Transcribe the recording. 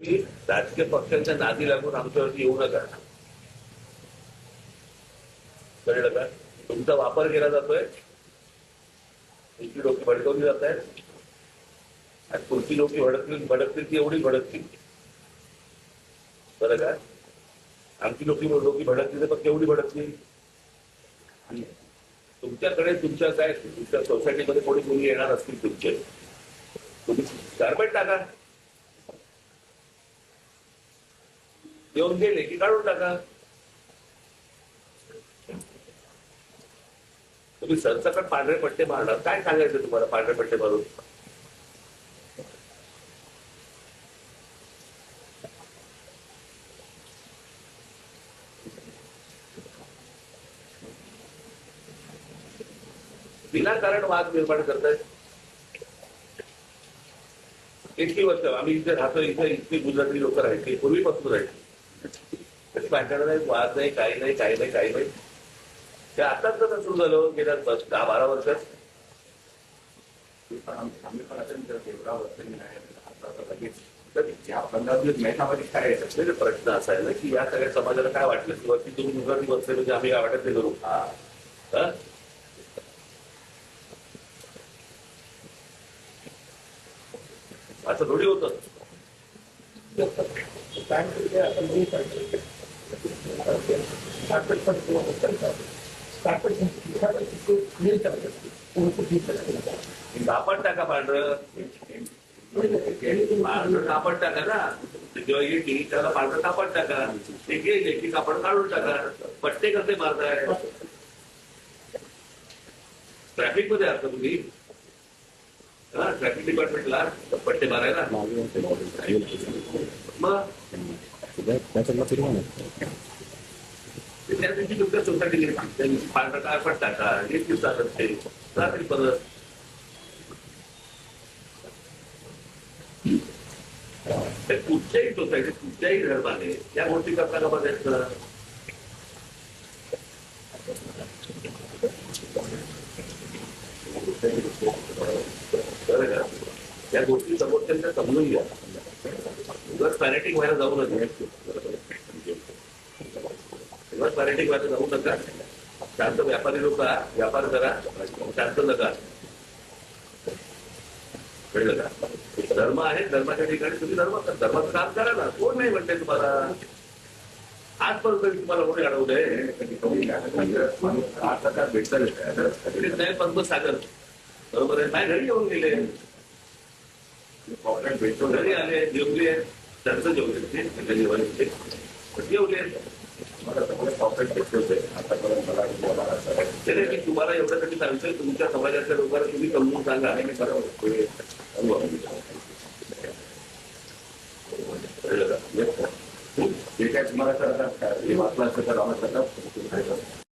की राजकीय पक्षांच्या नादी लागून आमच्यावरती येऊ नका. कळलं का? तुमचा वापर केला जातोय, तुमची लोक भडकवली जात आहेत आणि पुढची लोक भडकतील ती एवढी भडकतील. बरं का? आमची लोक भडकली तर केवढी भडकतील. तुमच्याकडे तुमच्या काय तुमच्या सोसायटीमध्ये कोणी मुली येणार असतील तुमचे, तुम्ही गारमेंट टाका. येऊन गेले की काढून टाका. तुम्ही सरसकट पांढरे पट्टे मारणार, काय सांगायचं तुम्हाला पांढरे पट्टे मारून? विनाकारण वाद निर्माण करतायत. इतकी वर्ष आम्ही इथे राहतो, इथे इतकी गुजराती लोक राहायची, पूर्वीपासून राहायची. भांडण नाही, वाद नाही, काही नाही, काही नाही, काही नाही. ते आताच तर सुरू झालं गेल्या 10-12 वर्षात. आम्ही पण आता 13 वर्षांनी तर या 15 दिवस महिन्यामध्ये काय म्हणजे प्रश्न असा आहे ना की या सगळ्या समाजाला काय वाटलं की वरती तुम्ही गुजराती बसले म्हणजे आम्ही काय वाटत ते करू. असं थोडी होतं. कापड टाका पांढरं, पांढरं कापड टाका ना. जेव्हा येईल त्याला पांढरं कापड टाका. ते गेले की कापड काढून टाका. पट्टे कसे मारताय? ट्रॅफिक मध्ये असता तुम्ही, ट्रॅफिक डिपार्टमेंटला पट्टे मारायला मग त्या दिवशी तुमच्या सोसायटी पांढरा कापड टाका. एक दिवसात असते रात्री परत. कुठच्याही सोसायटीत कुठच्याही धर्माने त्या गोष्टी करता का बघायचं. त्या गोष्टी समोरच्या समजून घ्या. उगाच पॅरेटिक व्हायला जाऊ नका. उगाच पॅरेटिक व्हायला जाऊ नका. शांत व्यापारी लोक व्यापार करा, शांत नका. कळलं का? धर्म आहे, धर्माच्या ठिकाणी तुम्ही धर्माचं काम करा ना. कोण नाही म्हणते तुम्हाला. आजपर्यंत तुम्हाला कोणी अडवलंय? आता काय भेटतं पद्मसागर बरोबर आहे. माझ्या घरी येऊन गेले, भेटतो घरी आले, जेवले, त्यांचं जेवले, जेवले. मला सगळे पॉकेट भेटले होते. आतापर्यंत मला की तुम्हाला एवढ्यासाठी सांगतोय, तुमच्या समाजाच्या लोकांना तुम्ही समजून सांगा. जे काय तुम्हाला करतात काय वाचलं असतं तर आम्हाला